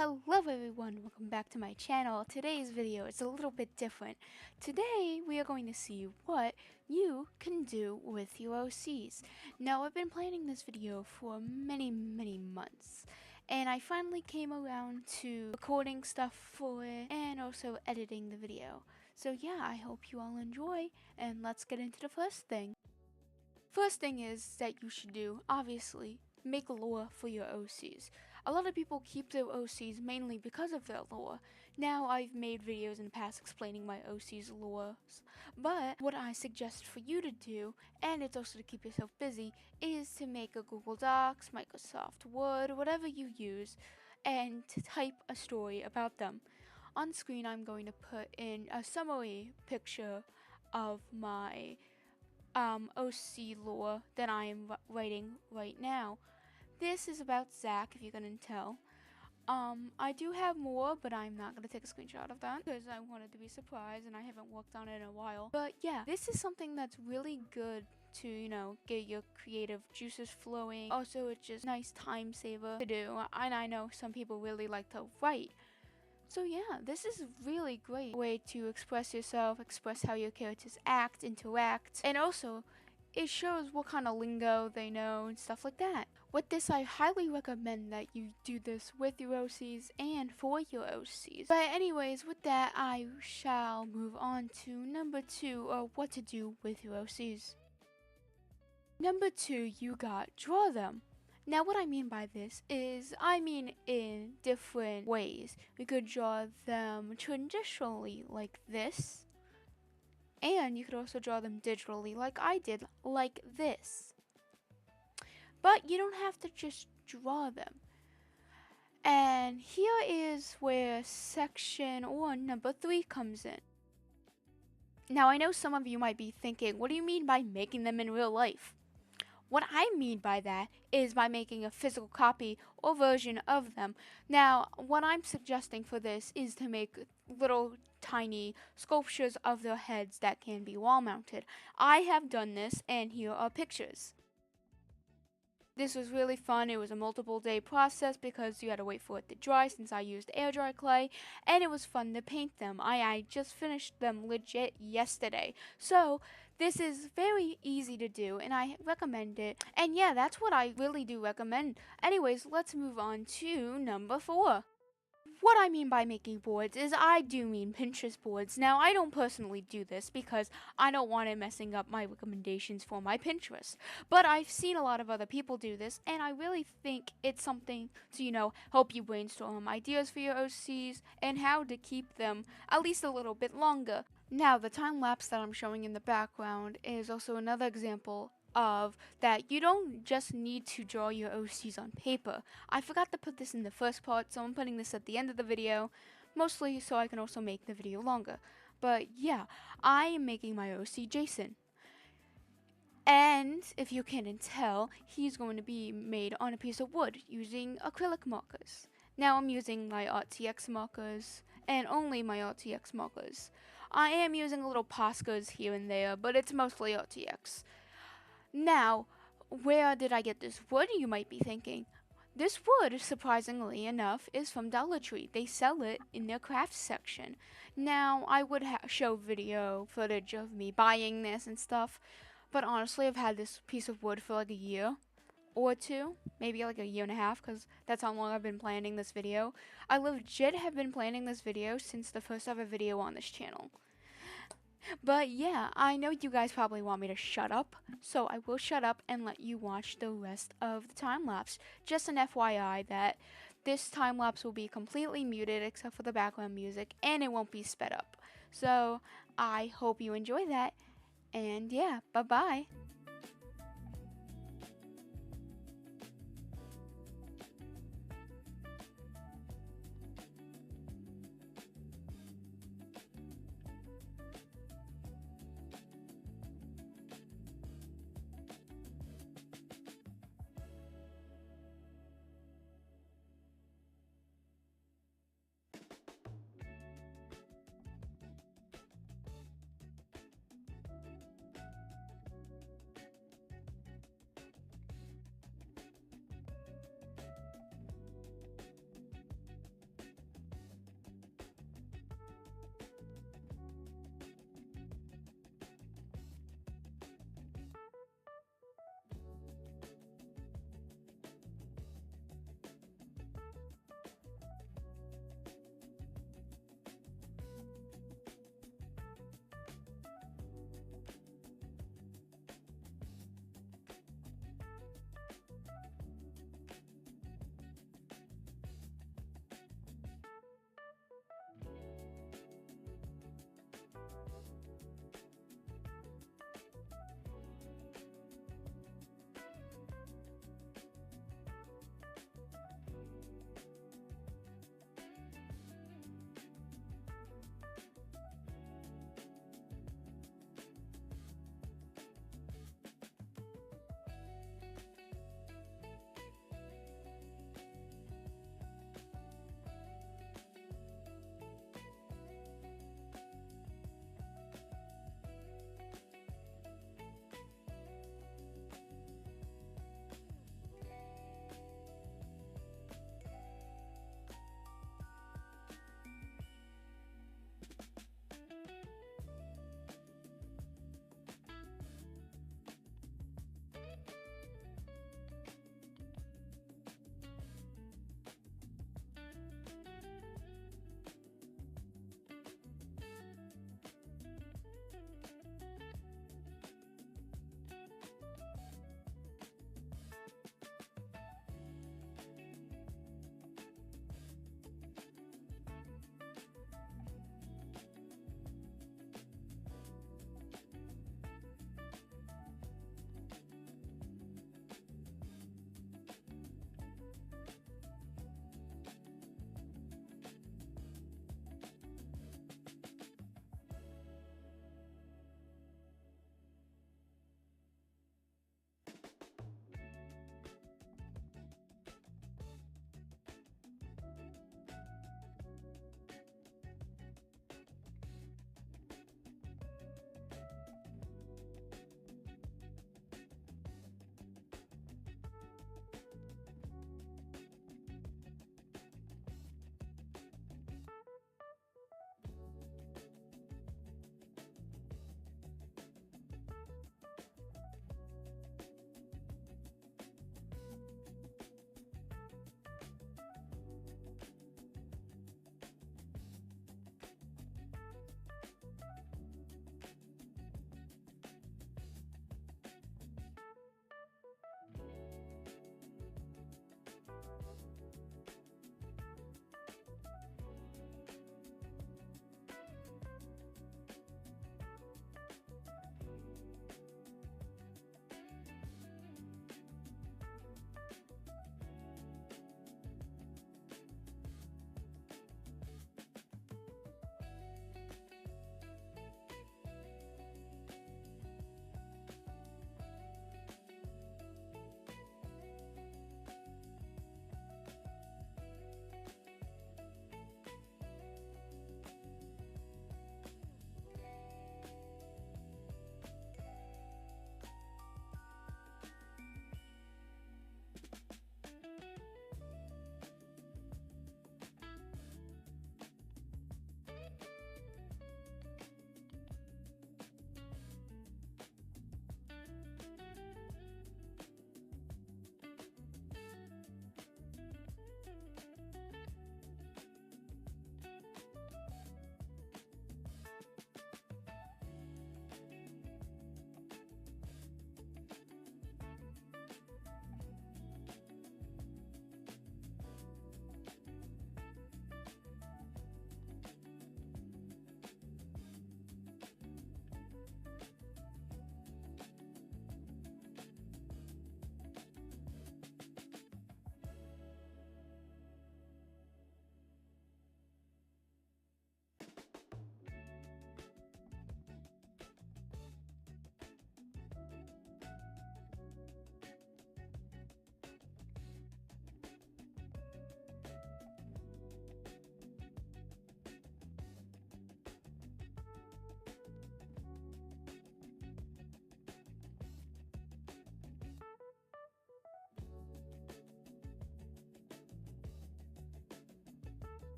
Hello everyone, welcome back to my channel. Today's video is a little bit different. Today we are going to see what you can do with your OCs. Now I've been planning this video for many months and I finally came around to recording stuff for it and also editing the video. So yeah, I hope you all enjoy and let's get into the first thing. First thing is that you should do, obviously, make lore for your OCs. A lot of people keep their OCs mainly because of their lore. Now I've made videos in the past explaining my OCs lores, but what I suggest for you to do, and it's also to keep yourself busy, is to make a Google Docs, Microsoft Word, whatever you use, and to type a story about them. On screen I'm going to put in a summary picture of my OC lore that I am writing right now. This is about Zach, if you couldn't tell. I do have more, but I'm not going to take a screenshot of that because I wanted to be surprised and I haven't worked on it in a while. But yeah, this is something that's really good to, get your creative juices flowing. Also, it's just a nice time saver to do. And I know some people really like to write. So yeah, this is a really great way to express yourself, express how your characters act, interact, and also it shows what kind of lingo they know and stuff like that. With this, I highly recommend that you do this with your OCs and for your OCs. But anyways, with that, I shall move on to number 2, or what to do with your OCs. Number 2, you got draw them. Now what I mean by this is, I mean in different ways. We could draw them traditionally like this, and you could also draw them digitally like I did, like this. But you don't have to just draw them. And here is where section or number 3 comes in. Now I know some of you might be thinking, what do you mean by making them in real life? What I mean by that is by making a physical copy or version of them. Now, what I'm suggesting for this is to make little tiny sculptures of their heads that can be wall mounted. I have done this, and here are pictures. This was really fun. It was a multiple day process because you had to wait for it to dry since I used air dry clay, and it was fun to paint them. I just finished them legit yesterday. So this is very easy to do and I recommend it. And yeah, that's what I really do recommend. Anyways, let's move on to number 4. What I mean by making boards is I do mean Pinterest boards. Now, I don't personally do this because I don't want it messing up my recommendations for my Pinterest. But I've seen a lot of other people do this, and I really think it's something to, help you brainstorm ideas for your OCs and how to keep them at least a little bit longer. Now, the time lapse that I'm showing in the background is also another example of that you don't just need to draw your OCs on paper. I forgot to put this in the first part, so I'm putting this at the end of the video, mostly so I can also make the video longer. But yeah, I am making my OC Jason. And if you can't tell, he's going to be made on a piece of wood using acrylic markers. Now I'm using my RTX markers, and only my RTX markers. I am using a little Poscas here and there, but it's mostly RTX. Now, where did I get this wood, you might be thinking? This wood, surprisingly enough, is from Dollar Tree. They sell it in their crafts section. Now, I would show video footage of me buying this and stuff, but honestly, I've had this piece of wood for like a year or 2, maybe like a year and a half, because that's how long I've been planning this video. I legit have been planning this video since the first ever video on this channel. But yeah, I know you guys probably want me to shut up, so I will shut up and let you watch the rest of the time lapse. Just an FYI that this time lapse will be completely muted except for the background music, and it won't be sped up. So I hope you enjoy that, and yeah, bye bye.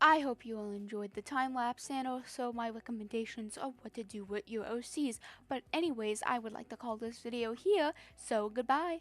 I hope you all enjoyed the time lapse and also my recommendations of what to do with your OCs. But anyways, I would like to call this video here, so goodbye.